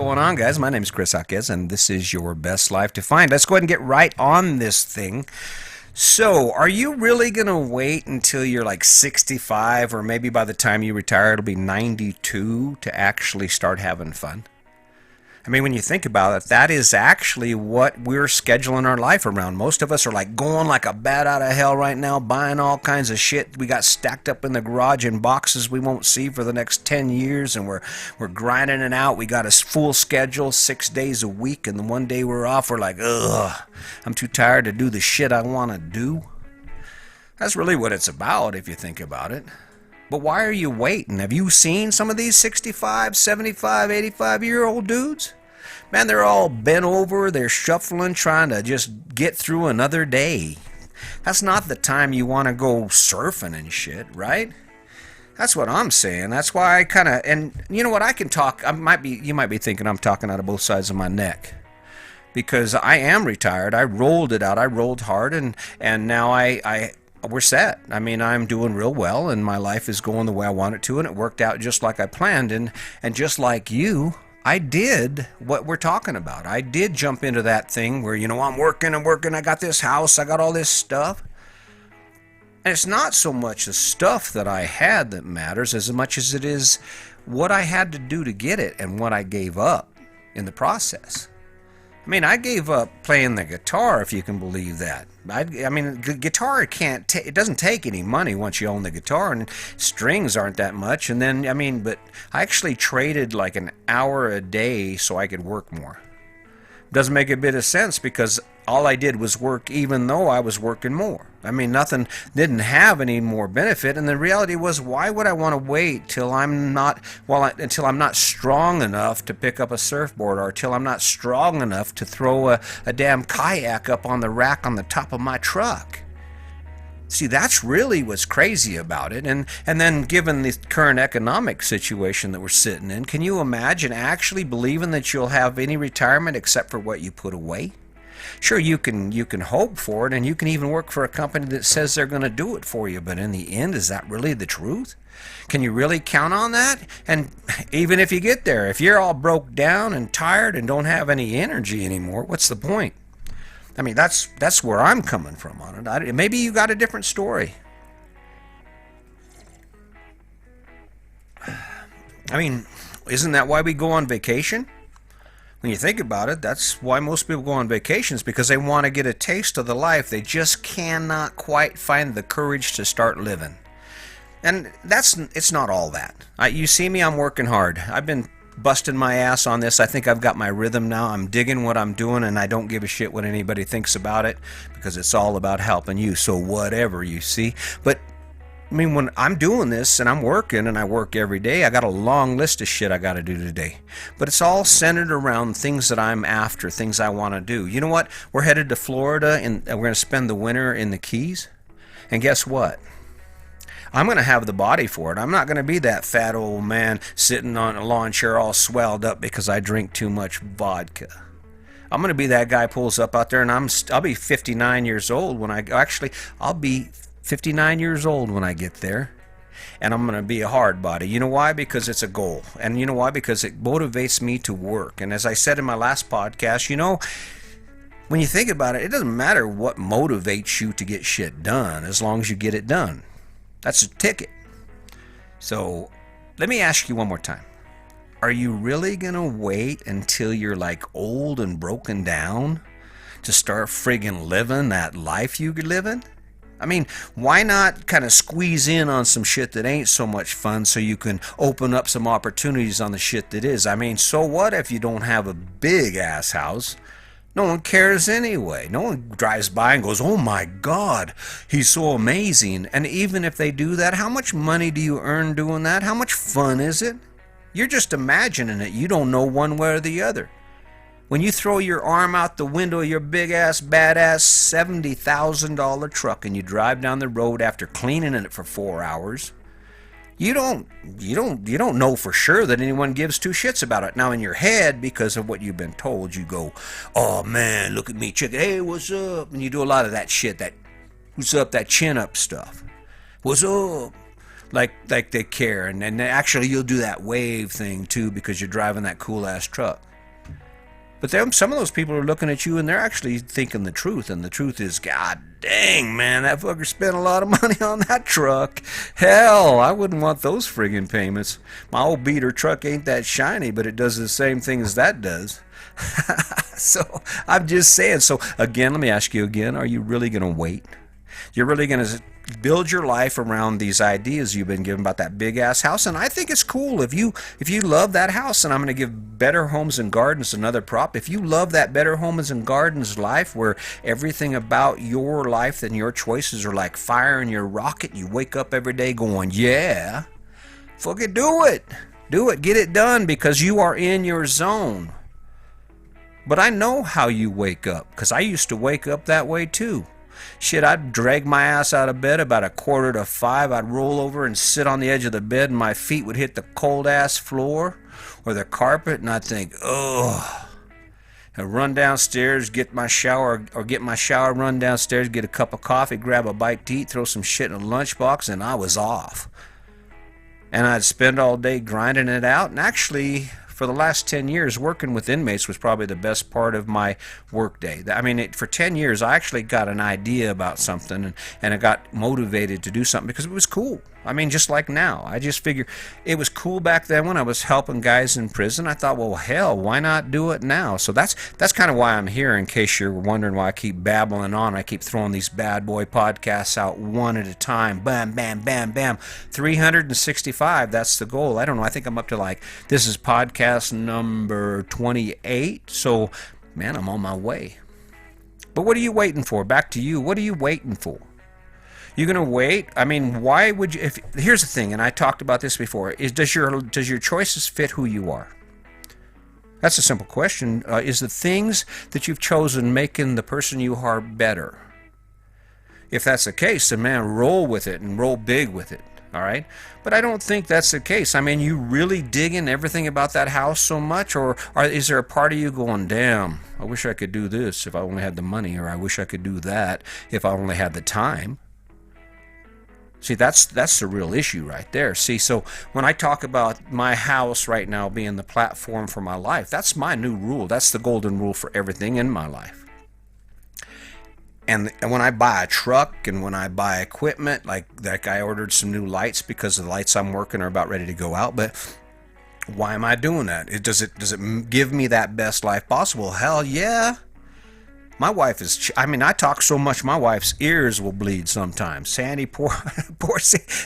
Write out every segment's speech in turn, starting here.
going on, guys? My name is Chris Jaquez, and this is Your Best Life Defined. Let's go ahead and get right on this thing. So, are you really going to wait until you're like 65, or maybe by the time you retire, it'll be 92 to actually start having fun? I mean, when you think about it, that is actually what we're scheduling our life around. Most of us are like going like a bat out of hell right now, buying all kinds of shit we got stacked up in the garage in boxes we won't see for the next 10 years, and we're grinding it out. We got a full schedule, 6 days a week, and the one day we're off, we're like, ugh, I'm too tired to do the shit I want to do. That's really what it's about if you think about it. But why are you waiting? Have you seen some of these 65, 75, 85-year-old dudes? Man, they're all bent over, they're shuffling, trying to just get through another day. That's not the time you want to go surfing and shit, right? That's what I'm saying. That's why I kind of, and you know what, I can talk, you might be thinking I'm talking out of both sides of my neck. Because I am retired, I rolled it out, I rolled hard, and now we're set. I mean, I'm doing real well, and my life is going the way I want it to, and it worked out just like I planned. And just like you, I did what we're talking about. I did jump into that thing where, I'm working, I got this house, I got all this stuff. And it's not so much the stuff that I had that matters as much as it is what I had to do to get it and what I gave up in the process. I mean, I gave up playing the guitar, if you can believe that. I mean, guitar it doesn't take any money once you own the guitar, and strings aren't that much. And then, but I actually traded like an hour a day so I could work more. Doesn't make a bit of sense because all I did was work even though I was working more. I mean, nothing didn't have any more benefit, and the reality was, why would I want to wait till until I'm not strong enough to pick up a surfboard, or till I'm not strong enough to throw a damn kayak up on the rack on the top of my truck? See, that's really what's crazy about it. And then given the current economic situation that we're sitting in, can you imagine actually believing that you'll have any retirement except for what you put away? Sure, you can hope for it, and you can even work for a company that says they're going to do it for you, but in the end, is that really the truth? Can you really count on that? And even if you get there, if you're all broke down and tired and don't have any energy anymore, what's the point? I mean, that's where I'm coming from on it. Maybe you got a different story. I mean, isn't that why we go on vacation? When you think about it, that's why most people go on vacations, because they want to get a taste of the life. They just cannot quite find the courage to start living. And it's not all that. You see me, I'm working hard. I've been busting my ass on this. I think I've got my rhythm now. I'm digging what I'm doing, and I don't give a shit what anybody thinks about it, because it's all about helping you. So whatever, you see. But I mean, when I'm doing this and I'm working, and I work every day, I got a long list of shit I got to do today. But it's all centered around things that I'm after, things I want to do. You know what? We're headed to Florida, and we're going to spend the winter in the Keys. And guess what? I'm going to have the body for it. I'm not going to be that fat old man sitting on a lawn chair all swelled up because I drink too much vodka. I'm going to be that guy pulls up out there, and I'll be 59 years old when I'll be 59 years old when I get there, and I'm going to be a hard body. You know why? Because it's a goal. And you know why? Because it motivates me to work. And as I said in my last podcast, when you think about it, it doesn't matter what motivates you to get shit done, as long as you get it done. That's a ticket. So let me ask you one more time. Are you really going to wait until you're like old and broken down to start friggin' living that life you're living? I mean, why not kind of squeeze in on some shit that ain't so much fun so you can open up some opportunities on the shit that is? I mean, so what if you don't have a big ass house? No one cares anyway. No one drives by and goes, oh my God, he's so amazing. And even if they do that, how much money do you earn doing that? How much fun is it? You're just imagining it. You don't know one way or the other. When you throw your arm out the window of your big-ass, badass $70,000 truck and you drive down the road after cleaning it for 4 hours, you don't know for sure that anyone gives two shits about it. Now in your head, because of what you've been told, you go, oh man, look at me, chick. Hey, what's up? And you do a lot of that shit, that what's up, that chin up stuff. What's up? Like they care. And actually you'll do that wave thing too, because you're driving that cool ass truck. But then some of those people are looking at you and they're actually thinking the truth. And the truth is, God dang, man, that fucker spent a lot of money on that truck. Hell, I wouldn't want those friggin' payments. My old beater truck ain't that shiny, but it does the same thing as that does. So I'm just saying. So again, let me ask you again, are you really going to wait? You're really going to build your life around these ideas you've been given about that big ass house, and I think it's cool if you love that house. And I'm going to give Better Homes and Gardens another prop. If you love that Better Homes and Gardens life, where everything about your life and your choices are like fire in your rocket, you wake up every day going, yeah, fuck it, do it, get it done, because you are in your zone. But I know how you wake up, because I used to wake up that way too. Shit, I'd drag my ass out of bed about 4:45. I'd roll over and sit on the edge of the bed, and my feet would hit the cold ass floor or the carpet, and I'd think, ugh. I'd run downstairs, get my shower, run downstairs, get a cup of coffee, grab a bite to eat, throw some shit in a lunchbox, and I was off. And I'd spend all day grinding it out, and actually, for the last 10 years, working with inmates was probably the best part of my workday. I mean, for 10 years, I actually got an idea about something, and I got motivated to do something because it was cool. I mean, just like now. I just figure it was cool back then when I was helping guys in prison. I thought, well, hell, why not do it now? So that's kind of why I'm here, in case you're wondering why I keep babbling on. I keep throwing these bad boy podcasts out one at a time. Bam, bam, bam, bam. 365, that's the goal. I don't know. I think I'm up to this is podcast number 28. So, man, I'm on my way. But what are you waiting for? Back to you. What are you waiting for? You're going to wait? I mean, why would you? Here's the thing, and I talked about this before. Does your choices fit who you are? That's a simple question. Is the things that you've chosen making the person you are better? If that's the case, then man, roll with it and roll big with it. All right? But I don't think that's the case. I mean, you really digging everything about that house so much? Or is there a part of you going, damn, I wish I could do this if I only had the money, or I wish I could do that if I only had the time? See, that's the real issue right there. See, so when I talk about my house right now being the platform for my life, that's my new rule. That's the golden rule for everything in my life. And when I buy a truck and when I buy equipment, like I ordered some new lights because the lights I'm working are about ready to go out, but why am I doing that? Does it give me that best life possible? Hell yeah. My wife is, I talk so much my wife's ears will bleed sometimes. Sandy, poor,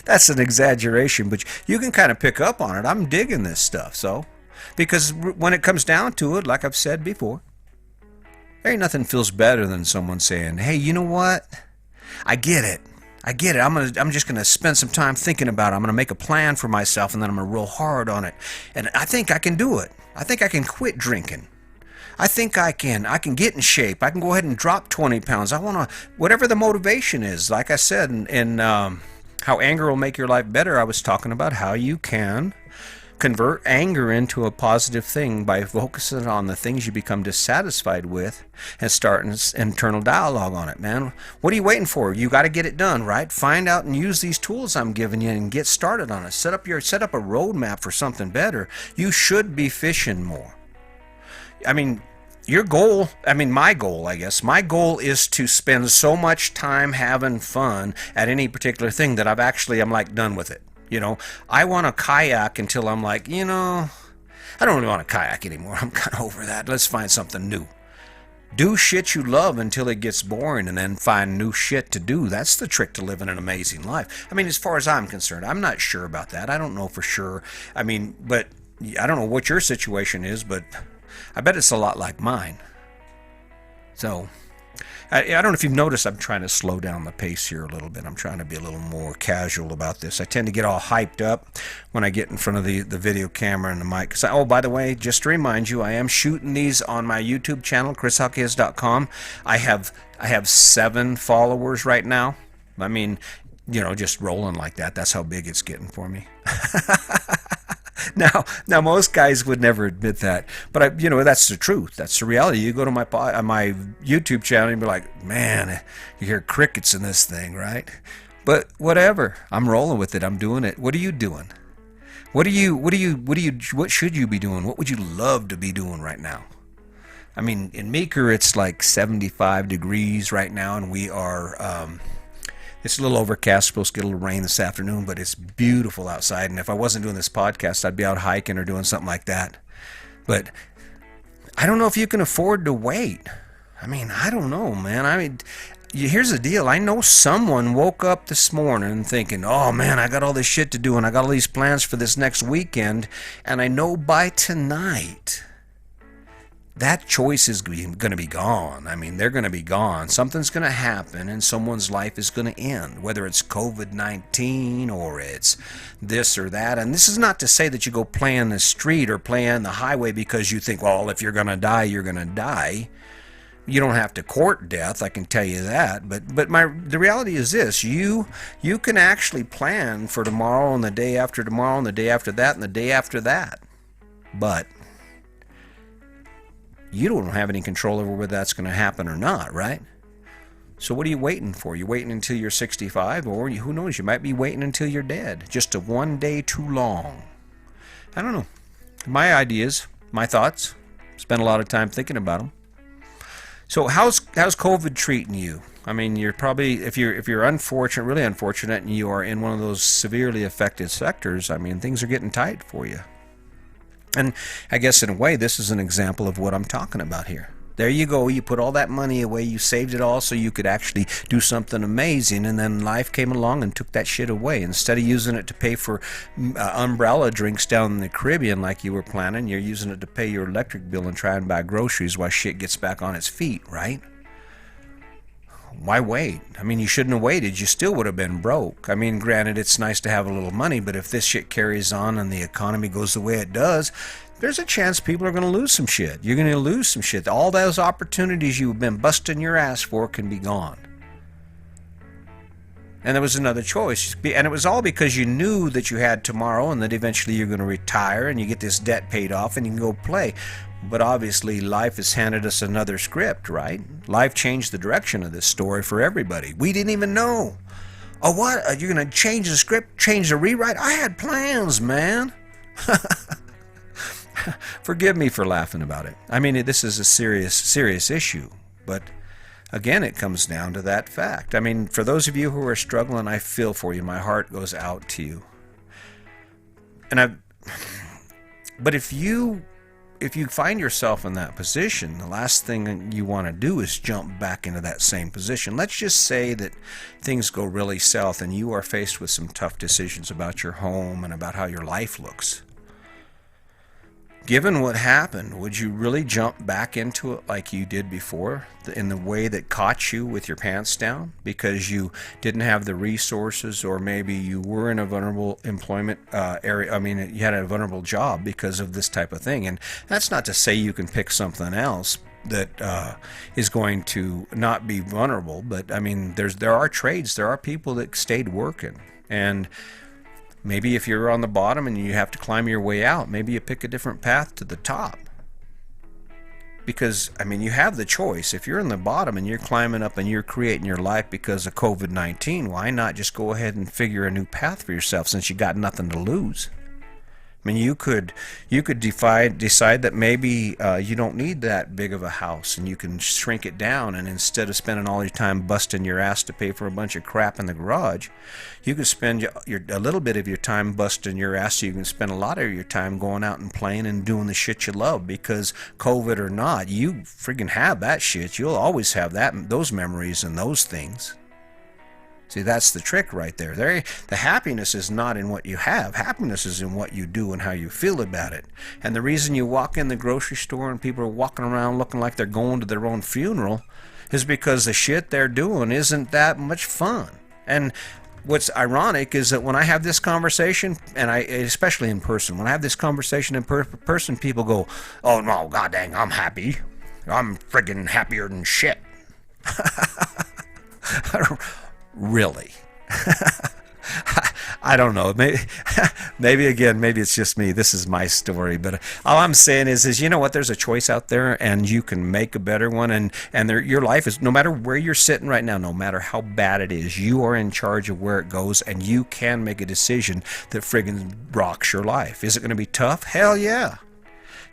that's an exaggeration, but you can kind of pick up on it. I'm digging this stuff, so. Because when it comes down to it, like I've said before, there ain't nothing feels better than someone saying, hey, you know what? I get it. I'm just going to spend some time thinking about it. I'm going to make a plan for myself, and then I'm going to roll hard on it. And I think I can do it. I think I can quit drinking. I think I can get in shape. I can go ahead and drop 20 pounds. I want to, whatever the motivation is. Like I said, in How Anger Will Make Your Life Better, I was talking about how you can convert anger into a positive thing by focusing on the things you become dissatisfied with and start an internal dialogue on it, man. What are you waiting for? You got to get it done, right? Find out and use these tools I'm giving you and get started on it. Set up a roadmap for something better. You should be fishing more. My goal is to spend so much time having fun at any particular thing that I'm like done with it. I want to kayak until I'm like, I don't really want to kayak anymore. I'm kind of over that. Let's find something new. Do shit you love until it gets boring, and then find new shit to do. That's the trick to living an amazing life. As far as I'm concerned, I'm not sure about that. I don't know for sure. But I don't know what your situation is, but I bet it's a lot like mine. So, I don't know if you've noticed, I'm trying to slow down the pace here a little bit. I'm trying to be a little more casual about this. I tend to get all hyped up when I get in front of the video camera and the mic. By the way, just to remind you, I am shooting these on my YouTube channel, chrishawkes.com. I have 7 followers right now. Just rolling like that. That's how big it's getting for me. Now, most guys would never admit that, but that's the truth. That's the reality. You go to my YouTube channel and be like, man, you hear crickets in this thing, right? But whatever, I'm rolling with it. I'm doing it. What are you doing? What should you be doing? What would you love to be doing right now? I mean, in Meeker, it's like 75 degrees right now, and we are, it's a little overcast, supposed to get a little rain this afternoon, but it's beautiful outside. And if I wasn't doing this podcast, I'd be out hiking or doing something like that. But I don't know if you can afford to wait. I mean, I don't know, man. I mean, here's the deal. I know someone woke up this morning thinking, oh man, I got all this shit to do and I got all these plans for this next weekend. And I know by tonight, that choice is going to be gone. I mean, they're going to be gone. Something's going to happen and someone's life is going to end, whether it's COVID-19 or it's this or that. And this is not to say that you go play in the street or play on the highway because you think, well, if you're going to die, you're going to die. You don't have to court death, I can tell you that. But the reality is this: you can actually plan for tomorrow and the day after tomorrow and the day after that and the day after that. But you don't have any control over whether that's going to happen or not, right? So what are you waiting for? You waiting until you're 65, or who knows? You might be waiting until you're dead. Just a one day too long. I don't know. My ideas, my thoughts. Spent a lot of time thinking about them. So how's COVID treating you? I mean, you're probably, if you're unfortunate, really unfortunate, and you are in one of those severely affected sectors, I mean, things are getting tight for you. And I guess in a way, this is an example of what I'm talking about here. There you go. You put all that money away. You saved it all so you could actually do something amazing. And then life came along and took that shit away. Instead of using it to pay for umbrella drinks down in the Caribbean like you were planning, you're using it to pay your electric bill and try and buy groceries while shit gets back on its feet, right? Why wait? I mean, you shouldn't have waited. You still would have been broke. I mean, granted, it's nice to have a little money, but if this shit carries on and the economy goes the way it does, there's a chance people are going to lose some shit. You're going to lose some shit. All those opportunities you've been busting your ass for can be gone. And there was another choice. And it was all because you knew that you had tomorrow and that eventually you're going to retire and you get this debt paid off and you can go play. But obviously life has handed us another script, right? Life changed the direction of this story for everybody. We didn't even know. Oh, what? You're going to change the script? Change the rewrite? I had plans, man. Forgive me for laughing about it. I mean, this is a serious issue. But again, it comes down to that fact. I mean, for those of you who are struggling, I feel for you. My heart goes out to you. But if you find yourself in that position, the last thing you want to do is jump back into that same position. Let's just say that things go really south and you are faced with some tough decisions about your home and about how your life looks. Given what happened, would you really jump back into it like you did before, in the way that caught you with your pants down because you didn't have the resources, or maybe you were in a vulnerable employment area? I mean, you had a vulnerable job because of this type of thing. And that's not to say you can pick something else that is going to not be vulnerable, but I mean, there are trades, there are people that stayed working. And maybe if you're on the bottom and you have to climb your way out, maybe you pick a different path to the top. Because, I mean, you have the choice. If you're in the bottom and you're climbing up and you're creating your life because of COVID-19, why not just go ahead and figure a new path for yourself since you got nothing to lose? I mean, you could decide that maybe you don't need that big of a house and you can shrink it down, and instead of spending all your time busting your ass to pay for a bunch of crap in the garage, you could spend a little bit of your time busting your ass so you can spend a lot of your time going out and playing and doing the shit you love, because COVID or not, you friggin' have that shit. You'll always have those memories and those things. See, that's the trick right there. The happiness is not in what you have. Happiness is in what you do and how you feel about it. And the reason you walk in the grocery store and people are walking around looking like they're going to their own funeral is because the shit they're doing isn't that much fun. And what's ironic is that when I have this conversation, and especially in person, when I have this conversation in person, people go, "Oh no, god dang, I'm happy. I'm friggin' happier than shit." Really? I don't know. Maybe it's just me. This is my story. But all I'm saying is you know what? There's a choice out there, and you can make a better one. And your life is, no matter where you're sitting right now, no matter how bad it is, you are in charge of where it goes, and you can make a decision that friggin' rocks your life. Is it going to be tough? Hell yeah.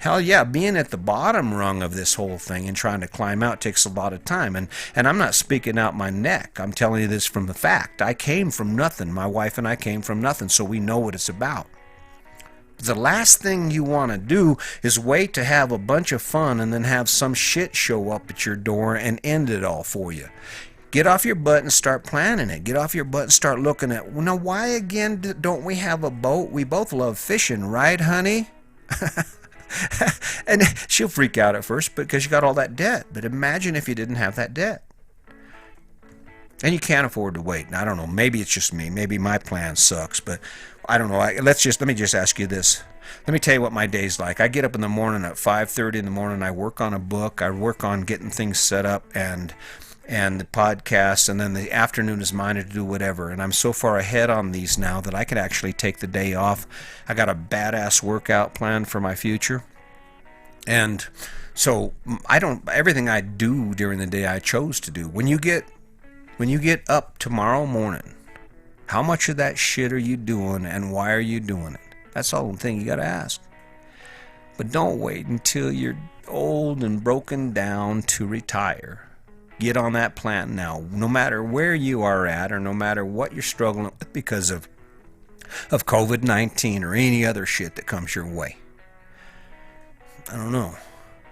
Hell yeah, being at the bottom rung of this whole thing and trying to climb out takes a lot of time. And I'm not speaking out my neck. I'm telling you this from the fact. I came from nothing. My wife and I came from nothing, so we know what it's about. The last thing you want to do is wait to have a bunch of fun and then have some shit show up at your door and end it all for you. Get off your butt and start planning it. Get off your butt and start looking at, well, now why again don't we have a boat? We both love fishing, right, honey? And she'll freak out at first because you got all that debt. But imagine if you didn't have that debt. And you can't afford to wait. And I don't know, maybe it's just me. Maybe my plan sucks, but I don't know. Let me just ask you this. Let me tell you what my day's like. I get up in the morning at 5:30 in the morning. I work on a book. I work on getting things set up and the podcast, and then the afternoon is mine to do whatever. And I'm so far ahead on these now that I could actually take the day off. I got a badass workout plan for my future. And so everything I do during the day I chose to do. When you get up tomorrow morning, how much of that shit are you doing and why are you doing it? That's the whole thing you got to ask. But don't wait until you're old and broken down to retire. Get on that plan now, no matter where you are at or no matter what you're struggling with because of COVID-19 or any other shit that comes your way. I don't know.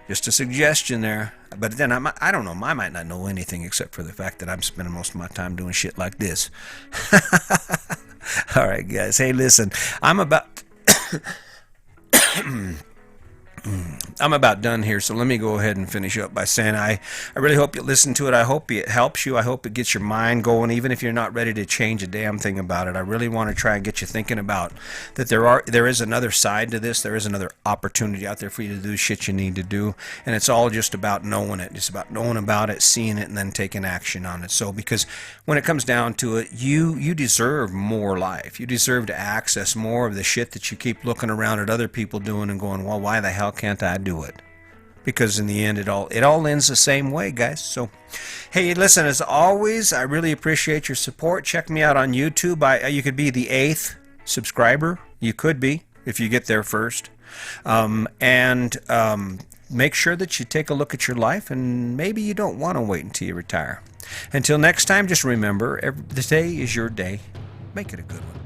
Just a suggestion there. But then I don't know. I might not know anything except for the fact that I'm spending most of my time doing shit like this. All right, guys. Hey, listen. I'm about done here, so let me go ahead and finish up by saying I really hope you listen to it. I hope it helps you. I hope it gets your mind going, even if you're not ready to change a damn thing about it. I really want to try and get you thinking about that there is another side to this. There is another opportunity out there for you to do shit you need to do, and it's all just about knowing it. It's about knowing about it, seeing it, and then taking action on it. So because when it comes down to it, you deserve more life. You deserve to access more of the shit that you keep looking around at other people doing and going, well, why the hell can't I do it? Because in the end, it all ends the same way, guys. So, hey, listen, as always, I really appreciate your support. Check me out on YouTube. You could be the 8th subscriber. You could be, if you get there first. Make sure that you take a look at your life, and maybe you don't want to wait until you retire. Until next time, just remember, the day is your day. Make it a good one.